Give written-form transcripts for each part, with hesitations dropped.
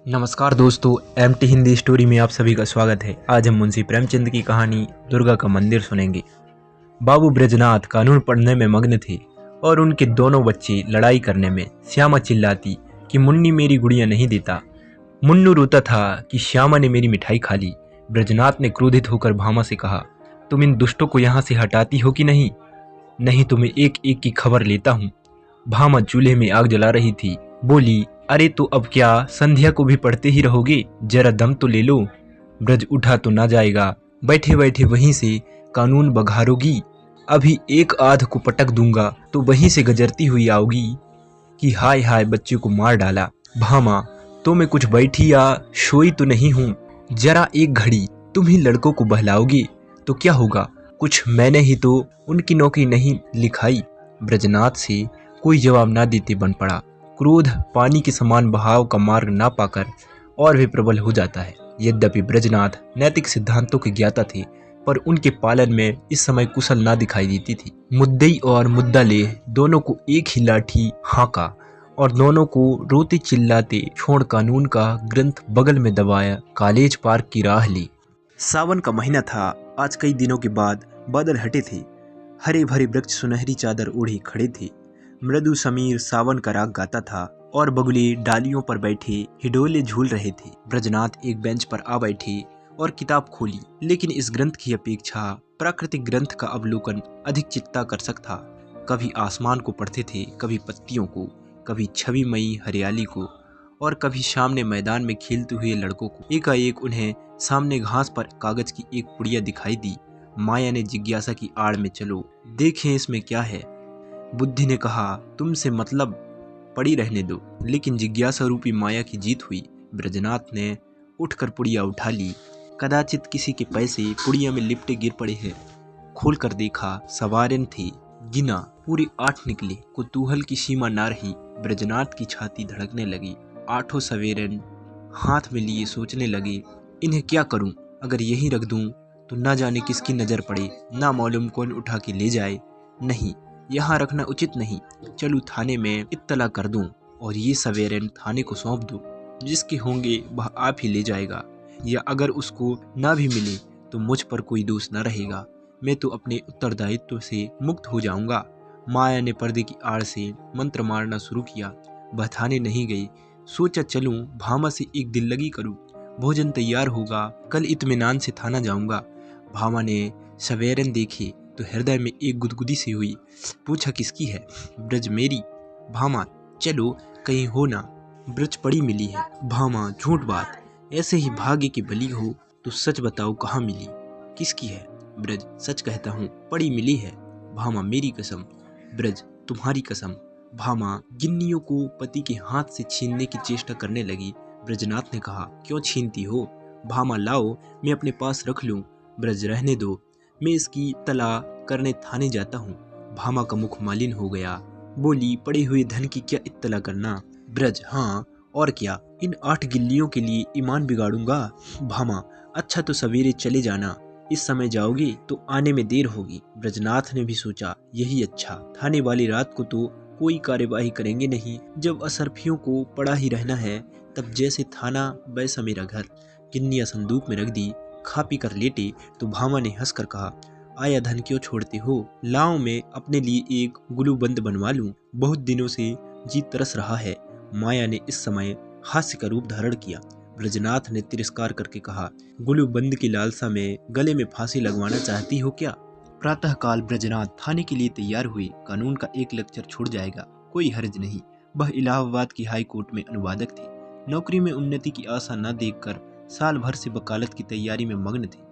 नमस्कार दोस्तों, MT Hindi story में आप सभी का स्वागत है। आज हम मुंशी प्रेमचंद की कहानी दुर्गा का मंदिर सुनेंगे। बाबू ब्रजनाथ कानून पढ़ने में मग्न थे और उनके दोनों बच्चे लड़ाई करने में। श्यामा चिल्लाती कि मुन्नी मेरी गुड़िया नहीं देता। मुन्नू रोता था कि श्यामा ने मेरी मिठाई खा ली। ब्रजनाथ ने क्रोधित होकर भामा से कहा, तुम इन दुष्टों को यहाँ से हटाती हो कि नहीं? नहीं तो मैं एक एक की खबर लेता हूँ। भामा चूल्हे में आग जला रही थी, बोली, अरे तो अब क्या संध्या को भी पढ़ते ही रहोगे? जरा दम तो ले लो। ब्रज उठा तो ना जाएगा, बैठे बैठे वहीं से कानून बघारोगी। अभी एक आध को पटक दूंगा तो वहीं से गजरती हुई आओगी कि हाय हाय बच्चे को मार डाला। भामा, तो मैं कुछ बैठी या सोई तो नहीं हूँ। जरा एक घड़ी तुम ही लड़कों को बहलाओगे तो क्या होगा? कुछ मैंने ही तो उनकी नौकरी नहीं लिखाई। ब्रजनाथ से कोई जवाब ना देते बन पड़ा। क्रोध पानी के समान बहाव का मार्ग ना पाकर और भी प्रबल हो जाता है। यद्यपि ब्रजनाथ नैतिक सिद्धांतों के ज्ञाता थे, पर उनके पालन में इस समय कुशल ना दिखाई देती थी। मुद्दई और मुद्दालेह दोनों को एक ही लाठी हाँका और दोनों को रोते चिल्लाते छोड़ कानून का ग्रंथ बगल में दबाया कॉलेज पार्क की राह ली। सावन का महीना था। आज कई दिनों के बाद बादल हटे थे। हरे भरे वृक्ष सुनहरी चादर ओढ़े खड़े थे। मृदु समीर सावन का राग गाता था और बगुले डालियों पर बैठे हिडोले झूल रहे थे। ब्रजनाथ एक बेंच पर आ बैठे और किताब खोली, लेकिन इस ग्रंथ की अपेक्षा प्राकृतिक ग्रंथ का अवलोकन अधिक चित्ताकर्षक था। कभी आसमान को पढ़ते थे, कभी पत्तियों को, कभी छविमयी हरियाली को और कभी सामने मैदान में खेलते हुए लड़कों को। एकाएक उन्हें सामने घास पर कागज की एक पुड़िया दिखाई दी। माया ने जिज्ञासा की आड़ में, चलो देखें इसमें क्या है। बुद्धि ने कहा, तुमसे मतलब, पड़ी रहने दो। लेकिन जिज्ञासा रूपी माया की जीत हुई। ब्रजनाथ ने उठकर पुड़िया उठा ली। कदाचित किसी के पैसे पुड़िया में लिपटे गिर पड़े हैं। खोलकर देखा, सवारेन थे। गिना, पूरे 8 निकले। कुतूहल की सीमा ना रही। ब्रजनाथ की छाती धड़कने लगी। 8 सवेरेन हाथ में लिए सोचने लगे, इन्हें क्या करूं? अगर यहीं रख दूं तो ना जाने किसकी नजर पड़े, ना मालूम कौन उठा के ले जाए। नहीं, यहाँ रखना उचित नहीं। चलूं थाने में इत्तला कर दूं और ये सवेरेन थाने को सौंप दूं। जिसके होंगे वह आप ही ले जाएगा, या अगर उसको ना भी मिले तो मुझ पर कोई दोष न रहेगा। मैं तो अपने उत्तरदायित्व से मुक्त हो जाऊंगा। माया ने पर्दे की आड़ से मंत्र मारना शुरू किया। वह थाने नहीं गई। सोचा चलूं भामा से एक दिल लगी करूं। भोजन तैयार होगा, कल इत्मीनान से थाना जाऊंगा। भामा ने सवेरन देखे तो हृदय में एक गुदगुदी सी हुई। पूछा, किसकी है? ब्रज मेरी। भामा, चलो कहीं हो ना, ब्रज पड़ी मिली है। भामा, झूठ बात, ऐसे ही भाग्य की बली हो तो सच बताओ कहाँ मिली, किसकी है? ब्रज, सच कहता हूँ, पड़ी मिली है। भामा, मेरी कसम। ब्रज, तुम्हारी कसम। भामा गिन्नियों को पति के हाथ से छीनने की चेष्टा करने लगी। ब्रजनाथ ने कहा, क्यों छीनती हो? भामा, लाओ मैं अपने पास रख लूं। ब्रज, रहने दो, मैं इसकी तला करने थाने जाता हूँ। भामा का मुख मालिन हो गया। बोली, पड़े हुए धन की क्या इत्तला करना? ब्रज, हाँ और क्या, इन 8 गिल्लियों के लिए ईमान बिगाड़ूंगा? भामा, अच्छा तो सवेरे चले जाना, इस समय जाओगे तो आने में देर होगी। ब्रजनाथ ने भी सोचा, यही अच्छा। थाने वाली रात को तो कोई कार्यवाही करेंगे नहीं। जब असरफियों को पड़ा ही रहना है, तब जैसे थाना वैसा मेरा घर। गिन्नियाँ संदूक में रख दी। खा पी कर लेटे तो भामा ने हंसकर कहा, आया धन क्यों छोड़ते हो? लाओ मैं अपने लिए एक गुलूबंद बनवा लूं। बहुत दिनों से जी तरस रहा है। माया ने इस समय हास्य का रूप धारण किया। ब्रजनाथ ने तिरस्कार करके कहा, गुलूबंद की लालसा में गले में फांसी लगवाना चाहती हो क्या? प्रातःकाल ब्रजनाथ थाने के लिए तैयार हुए। कानून का एक लेक्चर छूट जाएगा, कोई हर्ज नहीं। वह इलाहाबाद की हाई कोर्ट में अनुवादक थे। नौकरी में उन्नति की आशा न देखकर साल भर से वकालत की तैयारी में मग्न थे।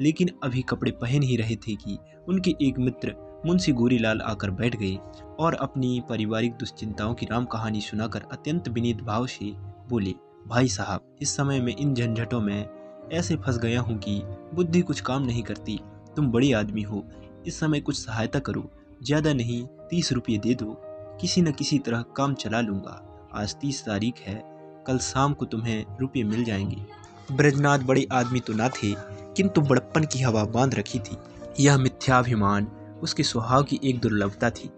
लेकिन अभी कपड़े पहन ही रहे थे कि उनके एक मित्र मुंशी गोरीलाल आकर बैठ गए और अपनी पारिवारिक दुश्चिंताओं की राम कहानी सुनाकर अत्यंत विनीत भाव से बोले, भाई साहब, इस समय में इन झंझटों में ऐसे फंस गया हूँ कि बुद्धि कुछ काम नहीं करती। तुम बड़े आदमी हो, इस समय कुछ सहायता करो। ज्यादा नहीं, 30 रुपये दे दो, किसी न किसी तरह काम चला लूंगा। आज 30 तारीख है, कल शाम को तुम्हें रुपये मिल जाएंगे। ब्रजनाथ बड़े आदमी तो ना थे, किंतु बड़प्पन की हवा बांध रखी थी। यह मिथ्याभिमान उसके स्वभाव की एक दुर्लभता थी।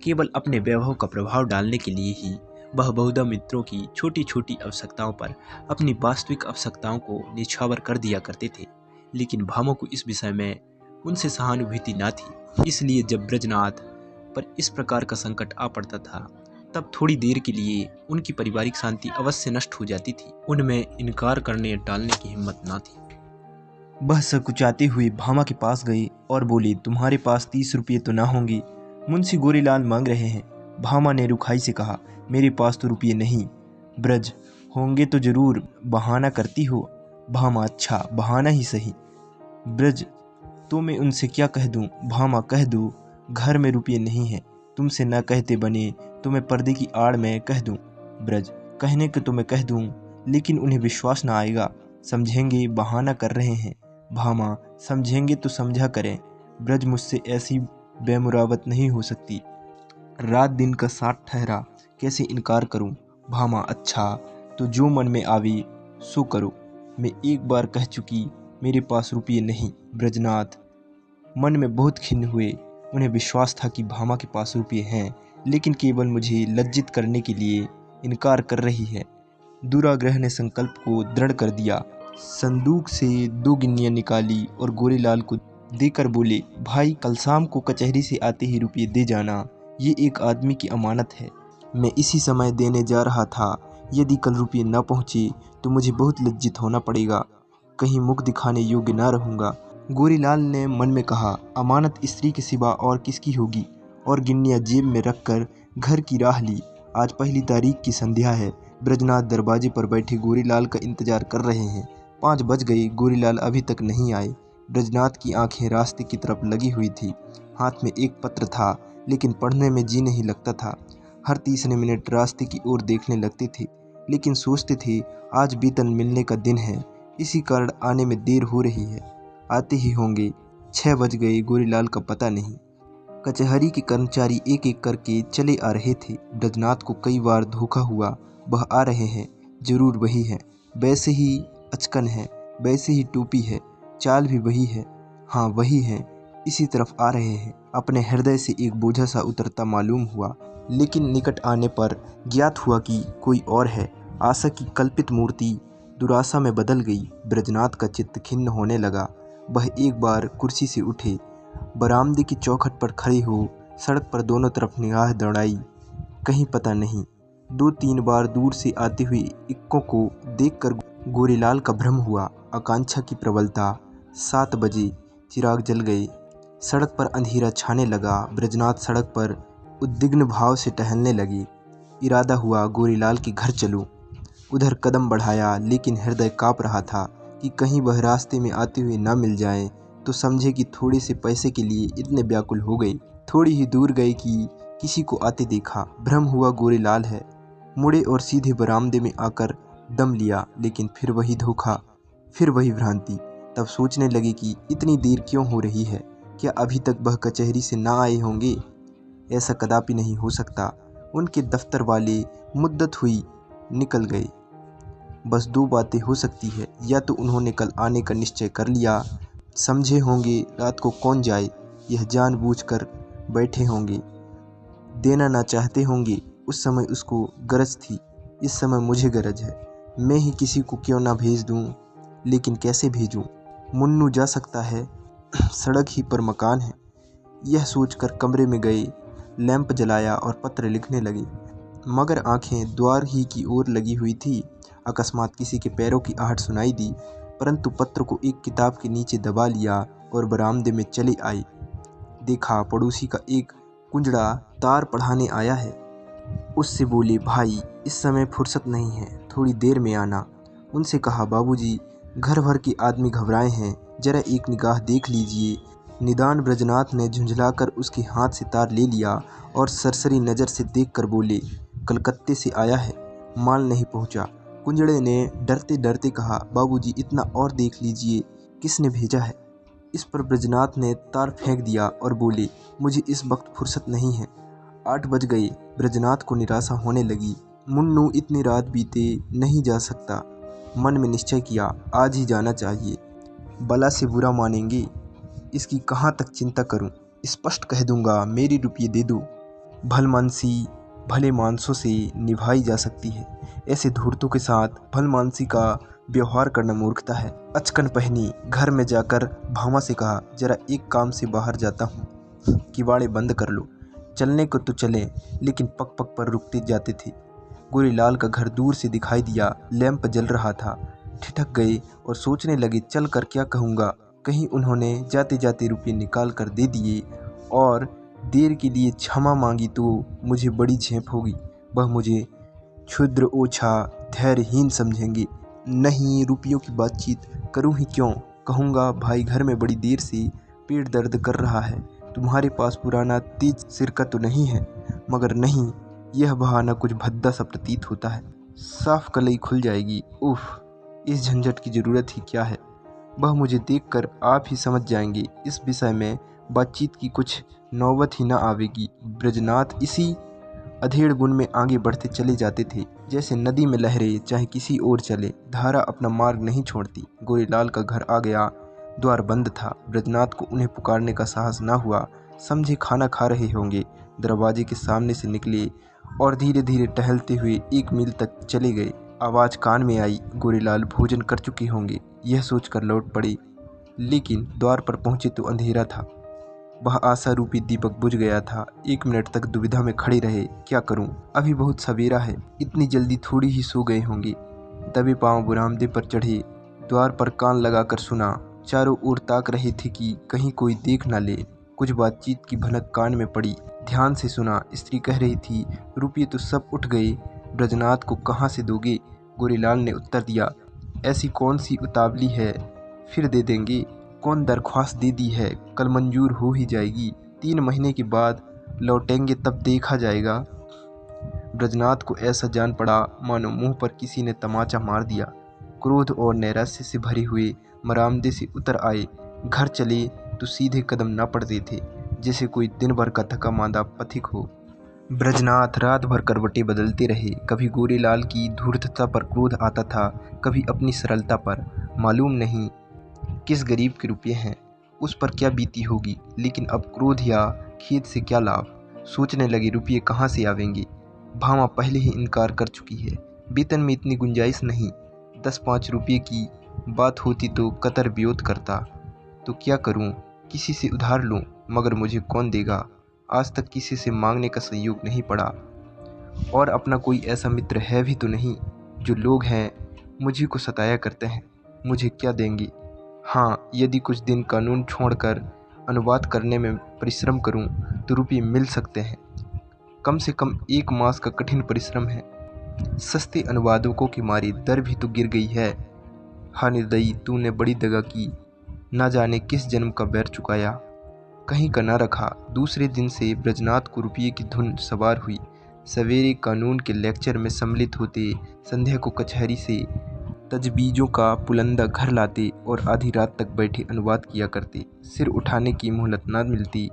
केवल अपने वैभव का प्रभाव डालने के लिए ही वह बहुधा मित्रों की छोटी छोटी आवश्यकताओं पर अपनी वास्तविक आवश्यकताओं को निछावर कर दिया करते थे, लेकिन भामा को इस विषय में उनसे सहानुभूति न थी। इसलिए जब ब्रजनाथ पर इस प्रकार का संकट आ पड़ता था, तब थोड़ी देर के लिए उनकी पारिवारिक शांति अवश्य नष्ट हो जाती थी। उनमें इनकार करने टालने की हिम्मत न थी। वह सकुचाती हुई भामा के पास गई और बोली, तुम्हारे पास 30 रुपये तो ना होंगे, मुंशी गोरीलाल मांग रहे हैं। भामा ने रुखाई से कहा, मेरे पास तो रुपये नहीं। ब्रज, होंगे तो जरूर बहाना करती हो। भामा, अच्छा बहाना ही सही। ब्रज, तो मैं उनसे क्या कह दूं? भामा, कह दो घर में रुपये नहीं हैं। तुमसे न कहते बने तो मैं पर्दे की आड़ में कह दूं। ब्रज, कहने को तो मैं कह दूं, लेकिन उन्हें विश्वास न आएगा, समझेंगे बहाना कर रहे हैं। भामा, समझेंगे तो समझा करें। ब्रज, मुझसे ऐसी बेमुरावत नहीं हो सकती। रात दिन का साथ ठहरा, कैसे इनकार करूं? भामा, अच्छा तो जो मन में आवे सो करो। मैं एक बार कह चुकी, मेरे पास रुपये नहीं। ब्रजनाथ मन में बहुत खिन्न हुए। उन्हें विश्वास था कि भामा के पास रुपये हैं, लेकिन केवल मुझे लज्जित करने के लिए इनकार कर रही है। दुराग्रह ने संकल्प को दृढ़ कर दिया। संदूक से 2 गिन्नियाँ निकाली और गोरीलाल को देकर बोले, भाई कल शाम को कचहरी से आते ही रुपये दे जाना, ये एक आदमी की अमानत है। मैं इसी समय देने जा रहा था। यदि कल रुपये न पहुँचे तो मुझे बहुत लज्जित होना पड़ेगा, कहीं मुख दिखाने योग्य न रहूँगा। गोरीलाल ने मन में कहा, अमानत स्त्री के सिवा और किसकी होगी, और गिन्नियाँ जेब में रखकर घर की राह ली। आज पहली तारीख की संध्या है। ब्रजनाथ दरवाजे पर बैठे गोरीलाल का इंतजार कर रहे हैं। 5 बज गए, गोरीलाल अभी तक नहीं आए। ब्रजनाथ की आंखें रास्ते की तरफ लगी हुई थी। हाथ में एक पत्र था, लेकिन पढ़ने में जी नहीं लगता था। हर तीसरे मिनट रास्ते की ओर देखने लगते थे, लेकिन सोचते थे आज वेतन मिलने का दिन है, इसी कारण आने में देर हो रही है। आते ही होंगे। 6 बज गए, गोरीलाल का पता नहीं। कचहरी के कर्मचारी एक एक करके चले आ रहे थे। ब्रजनाथ को कई बार धोखा हुआ, वह आ रहे हैं, जरूर वही है, वैसे ही अचकन है, वैसे ही टोपी है, चाल भी वही है, हाँ वही है, इसी तरफ आ रहे हैं। अपने हृदय से एक बोझा सा उतरता मालूम हुआ, लेकिन निकट आने पर ज्ञात हुआ कि कोई और है। आशा की कल्पित मूर्ति दुराशा में बदल गई। ब्रजनाथ का चित्त खिन्न होने लगा। वह एक बार कुर्सी से उठे, बरामदे की चौखट पर खड़े हो सड़क पर दोनों तरफ निगाह दौड़ाई, कहीं पता नहीं। 2-3 बार दूर से आते हुए इक्कों को देखकर गोरीलाल का भ्रम हुआ। आकांक्षा की प्रबलता। 7 बजे चिराग जल गए। सड़क पर अंधेरा छाने लगा। ब्रजनाथ सड़क पर उद्विग्न भाव से टहलने लगे। इरादा हुआ गोरीलाल के घर चलूं। उधर कदम बढ़ाया, लेकिन हृदय काँप रहा था कि कहीं वह रास्ते में आते हुए न मिल जाए तो समझे कि थोड़े से पैसे के लिए इतने व्याकुल हो गए। थोड़ी ही दूर गए कि किसी को आते देखा। भ्रम हुआ गोरीलाल है। मुड़े और सीधे बरामदे में आकर दम लिया, लेकिन फिर वही धोखा, फिर वही भ्रांति। तब सोचने लगे कि इतनी देर क्यों हो रही है, क्या अभी तक वह कचहरी से ना आए होंगे? ऐसा कदापि नहीं हो सकता। उनके दफ्तर वाले मुद्दत हुई निकल गए। बस 2 बातें हो सकती है, या तो उन्होंने कल आने का निश्चय कर लिया, समझे होंगे रात को कौन जाए, यह जानबूझकर बैठे होंगे, देना ना चाहते होंगे। उस समय उसको गरज थी, इस समय मुझे गरज है। मैं ही किसी को क्यों ना भेज दूं, लेकिन कैसे भेजूं? मुन्नू जा सकता है, सड़क ही पर मकान है। यह सोचकर कमरे में गए, लैंप जलाया और पत्र लिखने लगे, मगर आंखें द्वार ही की ओर लगी हुई थी। अकस्मात किसी के पैरों की आहट सुनाई दी, परंतु पत्र को एक किताब के नीचे दबा लिया और बरामदे में चले आए। देखा पड़ोसी का एक कुंजड़ा तार पढ़ाने आया है। उससे बोले, भाई इस समय फुर्सत नहीं है, थोड़ी देर में आना। उनसे कहा, बाबूजी घर भर के आदमी घबराए हैं, जरा एक निगाह देख लीजिए। निदान ब्रजनाथ ने झुंझलाकर उसके हाथ से तार ले लिया और सरसरी नज़र से देखकर बोले, कलकत्ते से आया है, माल नहीं पहुंचा। कुंजड़े ने डरते डरते कहा, बाबूजी इतना और देख लीजिए, किसने भेजा है? इस पर ब्रजनाथ ने तार फेंक दिया और बोले, मुझे इस वक्त फुर्सत नहीं है। 8 बज गए। ब्रजनाथ को निराशा होने लगी। मुन्नू इतनी रात बीते नहीं जा सकता। मन में निश्चय किया, आज ही जाना चाहिए। बला से बुरा मानेंगे, इसकी कहाँ तक चिंता करूं? स्पष्ट कह दूंगा, मेरी रुपये दे दो। भलमानसी भले मानसों से निभाई जा सकती है। ऐसे धूर्तों के साथ भलमानसी का व्यवहार करना मूर्खता है। अचकन पहनी घर में जाकर भामा से कहा, जरा एक काम से बाहर जाता हूँ, किवाड़े बंद कर लो। चलने को तो चले, लेकिन पग पग पर रुकते जाते थे। गोरीलाल का घर दूर से दिखाई दिया, लैंप जल रहा था। ठिठक गए और सोचने लगे, चल कर क्या कहूँगा। कहीं उन्होंने जाते जाते रुपये निकाल कर दे दिए और देर के लिए क्षमा मांगी तो मुझे बड़ी झेप होगी। वह मुझे क्षुद्र, ओछा, धैर्यहीन समझेंगे। नहीं, रुपयों की बातचीत करूं ही क्यों। कहूँगा, भाई घर में बड़ी देर से पेट दर्द कर रहा है, तुम्हारे पास पुराना तेज सिरका तो नहीं है। मगर नहीं, यह बहाना कुछ भद्दा सा प्रतीत होता है। साफ कलई खुल जाएगी। उफ, इस झंझट की ज़रूरत ही क्या है। वह मुझे देखकर आप ही समझ जाएंगे। इस विषय में बातचीत की कुछ नौबत ही न आवेगी। ब्रजनाथ इसी अधेड़ गुण में आगे बढ़ते चले जाते थे। जैसे नदी में लहरें चाहे किसी ओर चले, धारा अपना मार्ग नहीं छोड़ती। गोरीलाल का घर आ गया। द्वार बंद था। ब्रजनाथ को उन्हें पुकारने का साहस न हुआ। समझे खाना खा रहे होंगे। दरवाजे के सामने से निकले और धीरे धीरे टहलते हुए 1 मील तक चले गए। आवाज़ कान में आई, गोरीलाल भोजन कर चुके होंगे। यह सोचकर लौट पड़े, लेकिन द्वार पर पहुंचे तो अंधेरा था। वह आशा रूपी दीपक बुझ गया था। 1 मिनट तक दुविधा में खड़े रहे। क्या करूं, अभी बहुत सवेरा है, इतनी जल्दी थोड़ी ही सो गए होंगे। दबे पांव बरामदे पर चढ़े, द्वार पर कान लगाकर सुना। चारों ओर ताक रहे थे कि कहीं कोई देख न ले। कुछ बातचीत की भनक कान में पड़ी। ध्यान से सुना। स्त्री कह रही थी, रुपये तो सब उठ गए, ब्रजनाथ को कहाँ से दोगे। गोरीलाल ने उत्तर दिया, ऐसी कौन सी उतावली है, फिर दे देंगे। कौन दरख्वास्त दे दी है, कल मंजूर हो ही जाएगी। 3 महीने के बाद लौटेंगे, तब देखा जाएगा। ब्रजनाथ को ऐसा जान पड़ा मानो मुंह पर किसी ने तमाचा मार दिया। क्रोध और नैराश्य से भरे हुए मरामदे से उतर आए। घर चले तो सीधे कदम न पड़ते थे, जैसे कोई दिन भर का थका मांदा पथिक हो। ब्रजनाथ रात भर करवटें बदलते रहे। कभी गोरीलाल की धूर्तता पर क्रोध आता था, कभी अपनी सरलता पर। मालूम नहीं किस गरीब के रुपये हैं, उस पर क्या बीती होगी। लेकिन अब क्रोध या खेद से क्या लाभ। सोचने लगे, रुपये कहाँ से आवेंगे। भामा पहले ही इनकार कर चुकी है। वेतन में इतनी गुंजाइश नहीं। 10-5 रुपये की बात होती तो कतर विरोध करता। तो क्या करूं, किसी से उधार लूं, मगर मुझे कौन देगा। आज तक किसी से मांगने का संयोग नहीं पड़ा, और अपना कोई ऐसा मित्र है भी तो नहीं। जो लोग हैं मुझी को सताया करते हैं, मुझे क्या देंगे। हाँ, यदि कुछ दिन कानून छोड़कर अनुवाद करने में परिश्रम करूं तो रुपये मिल सकते हैं। कम से कम 1 मास का कठिन परिश्रम है। सस्ते अनुवादकों की मारी दर भी तो गिर गई है। हाँ निर्दयी, तूने बड़ी दगा की, ना जाने किस जन्म का बैर चुकाया, कहीं का ना रखा। दूसरे दिन से ब्रजनाथ को रुपये की धुन सवार हुई। सवेरे कानून के लेक्चर में सम्मिलित होते, संध्या को कचहरी से तजबीजों का पुलंदा घर लाते और आधी रात तक बैठे अनुवाद किया करते। सिर उठाने की मोहलत न मिलती।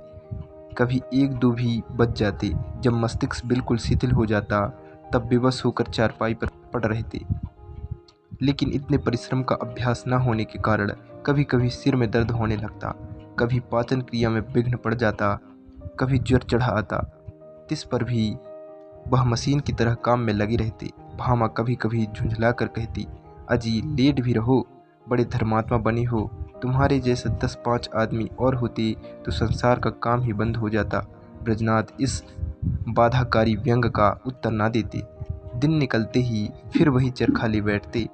कभी 1-2 भी बज जाते। जब मस्तिष्क बिल्कुल शिथिल हो जाता, तब बेबस होकर चारपाई पर पड़ रहते। लेकिन इतने परिश्रम का अभ्यास न होने के कारण कभी कभी सिर में दर्द होने लगता, कभी पाचन क्रिया में विघ्न पड़ जाता, कभी ज्वर चढ़ा आता। तिस पर भी वह मशीन की तरह काम में लगे रहते। भामा कभी कभी झुंझला कर कहती, अजी लेट भी रहो, बड़े धर्मात्मा बने हो। तुम्हारे जैसे 10-5 आदमी और होते तो संसार का काम ही बंद हो जाता। ब्रजनाथ इस बाधाकारी व्यंग का उत्तर ना देते। दिन निकलते ही फिर वही चरखा ले बैठते।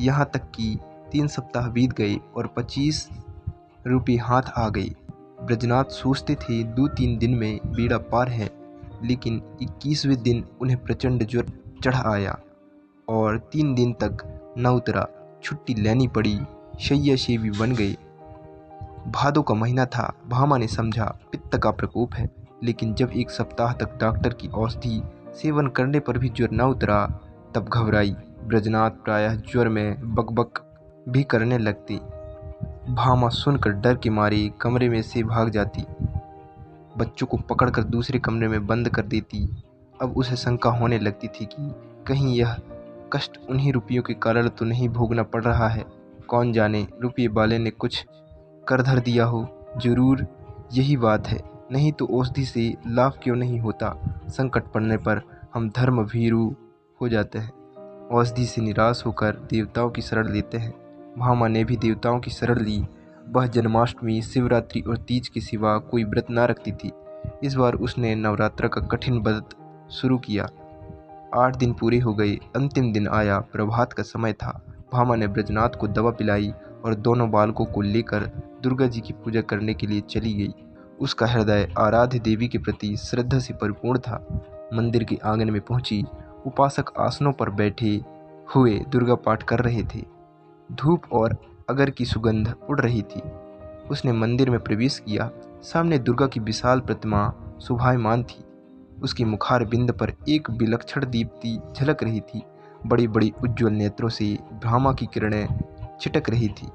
यहाँ तक कि 3 सप्ताह बीत गए और 25 रुपये हाथ आ गए। ब्रजनाथ सोचते थे 2-3 दिन में बेड़ा पार है, लेकिन 21वें दिन उन्हें प्रचंड ज्वर चढ़ आया और 3 दिन तक न उतरा। छुट्टी लेनी पड़ी। शय्यासेवी बन गए। भादों का महीना था। भामा ने समझा पित्त का प्रकोप है, लेकिन जब 1 सप्ताह तक डॉक्टर की औषधि सेवन करने पर भी ज्वर न उतरा, तब घबराई। ब्रजनाथ प्रायः ज्वर में बकबक भी करने लगते। भामा सुनकर डर के मारे कमरे में से भाग जाती, बच्चों को पकड़कर दूसरे कमरे में बंद कर देती। अब उसे शंका होने लगती थी कि कहीं यह कष्ट उन्हीं रुपयों के कारण तो नहीं भोगना पड़ रहा है। कौन जाने रुपये वाले ने कुछ कर धर दिया हो। जरूर यही बात है, नहीं तो औषधि से लाभ क्यों नहीं होता। संकट पड़ने पर हम धर्म भीरू हो जाते हैं। औषधि से निराश होकर देवताओं की शरण लेते हैं। भामा ने भी देवताओं की शरण ली। वह जन्माष्टमी, शिवरात्रि और तीज के सिवा कोई व्रत ना रखती थी। इस बार उसने नवरात्र का कठिन व्रत शुरू किया। 8 दिन पूरे हो गए। अंतिम दिन आया। प्रभात का समय था। भामा ने ब्रजनाथ को दवा पिलाई और दोनों बालकों को लेकर दुर्गा जी की पूजा करने के लिए चली गई। उसका हृदय आराध्य देवी के प्रति श्रद्धा से परिपूर्ण था। मंदिर के आंगन में पहुंची। उपासक आसनों पर बैठे हुए दुर्गा पाठ कर रहे थे। धूप और अगर की सुगंध उड़ रही थी। उसने मंदिर में प्रवेश किया। सामने दुर्गा की विशाल प्रतिमा शोभायमान थी। उसकी मुखार बिंद पर एक विलक्षण दीप्ति झलक रही थी। बड़ी बड़ी उज्ज्वल नेत्रों से भामा की किरणें छिटक रही थी।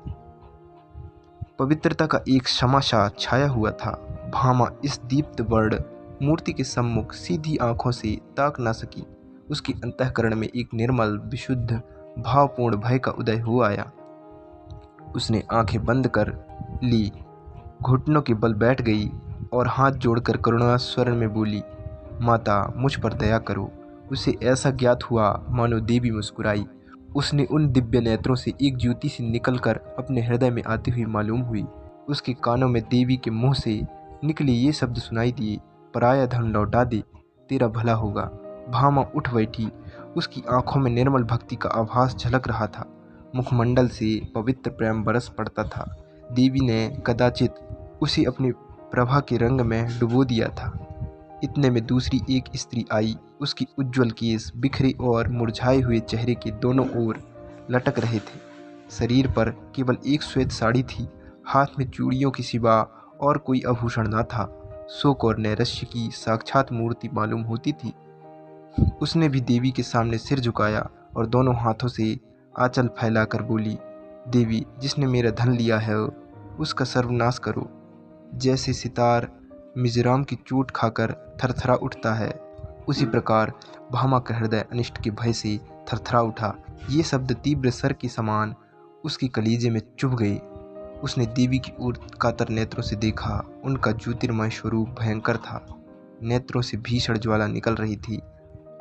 पवित्रता का एक समाशा छाया हुआ था। भामा इस दीप्त वर्ण मूर्ति के सम्मुख सीधी आंखों से ताक ना सकी। उसके अंतःकरण में एक निर्मल, विशुद्ध, भावपूर्ण भय का उदय हो आया। उसने आंखें बंद कर ली, घुटनों के बल बैठ गई और हाथ जोड़कर करुणा स्वर में बोली, माता, मुझ पर दया करो। उसे ऐसा ज्ञात हुआ मानो देवी मुस्कुराई। उसने उन दिव्य नेत्रों से एक ज्योति सी निकलकर अपने हृदय में आती हुई मालूम हुई। उसके कानों में देवी के मुंह से निकले ये शब्द सुनाई दिए, पराया धन लौटा दे, तेरा भला होगा। भामा उठ बैठी। उसकी आंखों में निर्मल भक्ति का आभास झलक रहा था। मुखमंडल से पवित्र प्रेम बरस पड़ता था। देवी ने कदाचित उसे अपने प्रभा के रंग में डुबो दिया था। इतने में दूसरी एक स्त्री आई। उसकी उज्ज्वल केस बिखरे और मुरझाए हुए चेहरे के दोनों ओर लटक रहे थे। शरीर पर केवल एक श्वेत साड़ी थी। हाथ में चूड़ियों के सिवा और कोई आभूषण न था। शोक और नैराश्य की साक्षात मूर्ति मालूम होती थी। उसने भी देवी के सामने सिर झुकाया और दोनों हाथों से आंचल फैलाकर बोली, देवी, जिसने मेरा धन लिया है उसका सर्वनाश करो। जैसे सितार मिजोरम की चोट खाकर थरथरा उठता है, उसी प्रकार भामा का हृदय अनिष्ट के भय से थरथरा उठा। ये शब्द तीव्र सर के समान उसके कलीजे में चुभ गए। उसने देवी की ओर कातर नेत्रों से देखा। उनका ज्योतिर्मय स्वरूप भयंकर था। नेत्रों से भीषण ज्वाला निकल रही थी।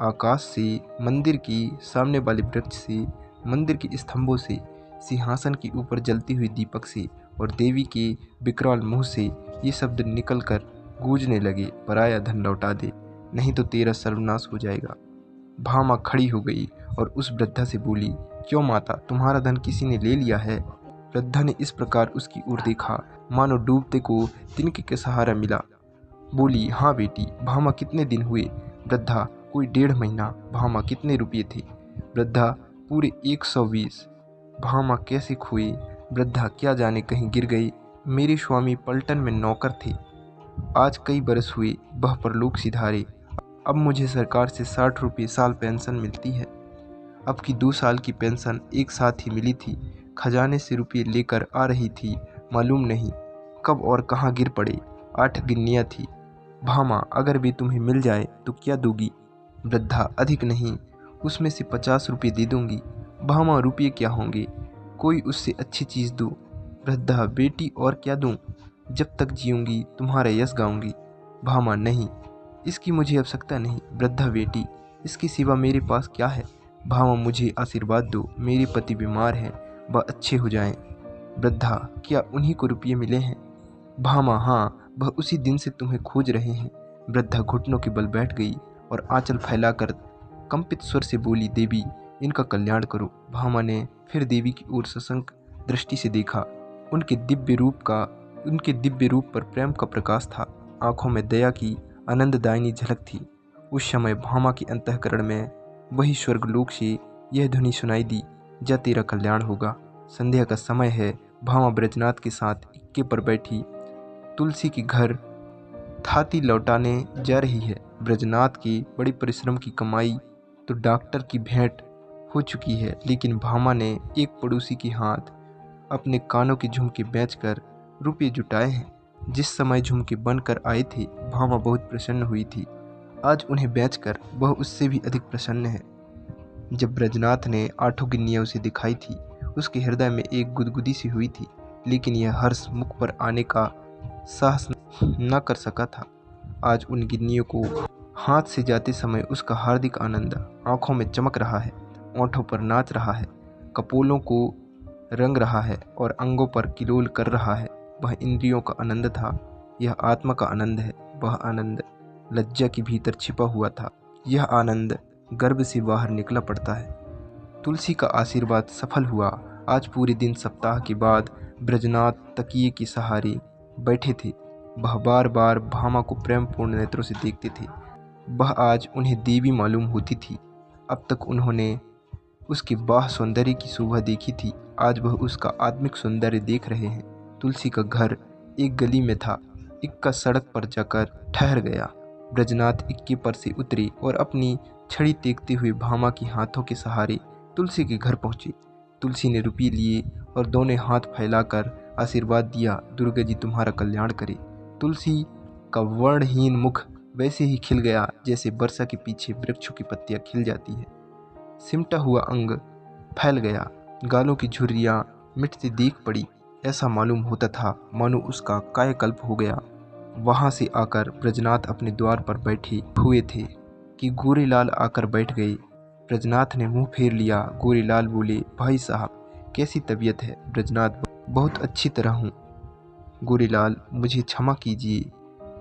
आकाश से, मंदिर की सामने वाले वृक्ष से, मंदिर के स्तंभों से, सिंहासन के ऊपर जलती हुई दीपक से और देवी के विकराल मुंह से ये शब्द निकलकर गूंजने लगे, पराया धन लौटा दे, नहीं तो तेरा सर्वनाश हो जाएगा। भामा खड़ी हो गई और उस वृद्धा से बोली, क्यों माता, तुम्हारा धन किसी ने ले लिया है? वृद्धा ने इस प्रकार उसकी ओर देखा मानो डूबते को तिनके के सहारा मिला। बोली, हाँ बेटी। भामा, कितने दिन हुए? वृद्धा, कोई 1.5 महीना। भामा, कितने रुपये थे? वृद्धा, पूरे 120। भामा, कैसे खोए? वृद्धा, क्या जाने, कहीं गिर गई। मेरे स्वामी पलटन में नौकर थे। आज कई बरस हुए वह परलोक सिधारे। अब मुझे सरकार से 60 रुपये साल पेंशन मिलती है। अब की 2 साल की पेंशन एक साथ ही मिली थी। खजाने से रुपये लेकर आ रही थी, मालूम नहीं कब और कहाँ गिर पड़े। 8 गिन्नियाँ थी। भामा, अगर भी तुम्हें मिल जाए तो क्या दोगी? वृद्धा, अधिक नहीं, उसमें से 50 रुपये दे दूंगी। भामा, रुपये क्या होंगे, कोई उससे अच्छी चीज़ दो। वृद्धा, बेटी, और क्या दूं? जब तक जीऊंगी तुम्हारा यश गाऊंगी। भामा, नहीं, इसकी मुझे आवश्यकता नहीं। वृद्धा, बेटी, इसके सिवा मेरे पास क्या है? भामा, मुझे आशीर्वाद दो, मेरे पति बीमार हैं, वह अच्छे हो जाएं। वृद्धा, क्या उन्हीं को रुपये मिले हैं? भामा, हाँ, वह उसी दिन से तुम्हें खोज रहे हैं। वृद्धा घुटनों के बल बैठ गई और आंचल फैलाकर कंपित स्वर से बोली, देवी, इनका कल्याण करो। भामा ने फिर देवी की ओर सशंक दृष्टि से देखा। उनके दिव्य रूप पर प्रेम का प्रकाश था। आंखों में दया की आनंददायिनी झलक थी। उस समय भामा के अंतःकरण में वही स्वर्गलोक से यह ध्वनि सुनाई दी, जा तेरा कल्याण होगा। संध्या का समय है। भामा ब्रजनाथ के साथ इक्के पर बैठी तुलसी के घर थाती लौटाने जा रही है। ब्रजनाथ की बड़ी परिश्रम की कमाई तो डॉक्टर की भेंट हो चुकी है, लेकिन भामा ने एक पड़ोसी के हाथ अपने कानों के झुमके बेचकर रुपये जुटाए हैं। जिस समय झुमके बनकर आए थे, भामा बहुत प्रसन्न हुई थी। आज उन्हें बेचकर वह उससे भी अधिक प्रसन्न है। जब ब्रजनाथ ने 8 गिन्नियाँ उसे दिखाई थी, उसके हृदय में एक गुदगुदी सी हुई थी, लेकिन यह हर्ष मुख पर आने का साहस न कर सका था। आज उन गिन्नियों को हाथ से जाते समय उसका हार्दिक आनंद आंखों में चमक रहा है, ओंठों पर नाच रहा है, कपोलों को रंग रहा है और अंगों पर किलोल कर रहा है। वह इंद्रियों का आनंद था, यह आत्मा का आनंद है। वह आनंद लज्जा के भीतर छिपा हुआ था, यह आनंद गर्भ से बाहर निकला पड़ता है। तुलसी का आशीर्वाद सफल हुआ। आज पूरे दिन सप्ताह के बाद ब्रजनाथ तकिए के सहारे बैठे थे। वह बार बार भामा को प्रेमपूर्ण नेत्रों से देखते थे। वह आज उन्हें देवी मालूम होती थी। अब तक उन्होंने उसके बाह्य सौंदर्य की शोभा देखी थी, आज वह उसका आत्मिक सौंदर्य देख रहे हैं। तुलसी का घर एक गली में था। इक्का सड़क पर जाकर ठहर गया। ब्रजनाथ इक्के पर से उतरे और अपनी छड़ी टेकते हुए भामा के हाथों के सहारे तुलसी के घर पहुंचे। तुलसी ने रुपये लिए और दोनों हाथ फैलाकर आशीर्वाद दिया, दुर्गा जी तुम्हारा कल्याण करे। तुलसी का वर्णहीन मुख वैसे ही खिल गया जैसे वर्षा के पीछे वृक्षों की पत्तियां खिल जाती है। सिमटा हुआ अंग फैल गया, गालों की झुर्रियां मिटती देख पड़ी। ऐसा मालूम होता था मानो उसका कायाकल्प हो गया। वहां से आकर ब्रजनाथ अपने द्वार पर बैठे हुए थे कि गोरेलाल आकर बैठ गए। ब्रजनाथ ने मुंह फेर लिया। गोरेलाल बोले, भाई साहब कैसी तबीयत है? ब्रजनाथ, बहुत अच्छी तरह हूँ। गोरेलाल, मुझे क्षमा कीजिए,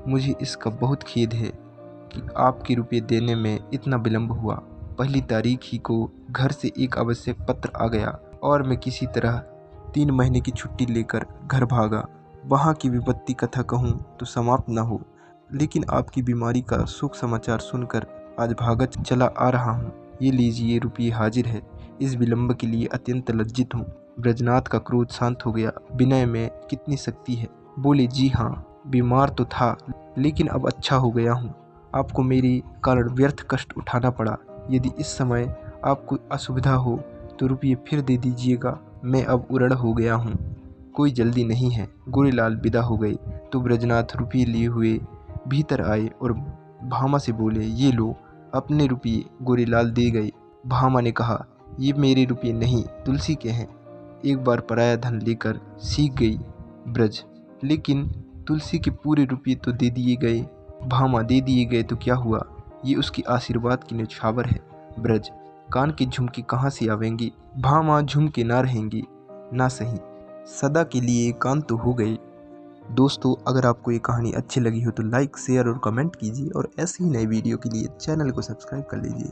मुझे इसका बहुत खेद है कि आपके रुपये देने में इतना विलंब हुआ। पहली तारीख ही को घर से एक आवश्यक पत्र आ गया और मैं किसी तरह 3 महीने की छुट्टी लेकर घर भागा। वहाँ की विपत्ति कथा कहूँ तो समाप्त न हो, लेकिन आपकी बीमारी का सुख समाचार सुनकर आज भागत चला आ रहा हूँ। ये लीजिए, रुपये हाजिर है। इस विलंब के लिए अत्यंत लज्जित हूँ। ब्रजनाथ का क्रोध शांत हो गया। विनय में कितनी शक्ति है। बोले, जी हाँ, बीमार तो था लेकिन अब अच्छा हो गया हूँ। आपको मेरे कारण व्यर्थ कष्ट उठाना पड़ा। यदि इस समय आपको असुविधा हो तो रुपये फिर दे दीजिएगा। मैं अब उड़ड़ हो गया हूँ, कोई जल्दी नहीं है। गोरेलाल विदा हो गए तो ब्रजनाथ रुपये लिए हुए भीतर आए और भामा से बोले, ये लो अपने रुपये। गोरेलाल दे गए। भामा ने कहा, ये मेरे रुपये नहीं, तुलसी के हैं। एक बार पराया धन लेकर सीख गई ब्रज, लेकिन तुलसी के पूरे रुपये तो दे दिए गए। भामा, दे दिए गए तो क्या हुआ, ये उसकी आशीर्वाद की न्यौछावर है। ब्रज, कान के झुमके कहाँ से आवेंगी? भामा, झुमके ना रहेंगी ना सही, सदा के लिए कान तो हो गए। दोस्तों, अगर आपको ये कहानी अच्छी लगी हो तो लाइक, शेयर और कमेंट कीजिए और ऐसी ही नई वीडियो के लिए चैनल को सब्सक्राइब कर लीजिए।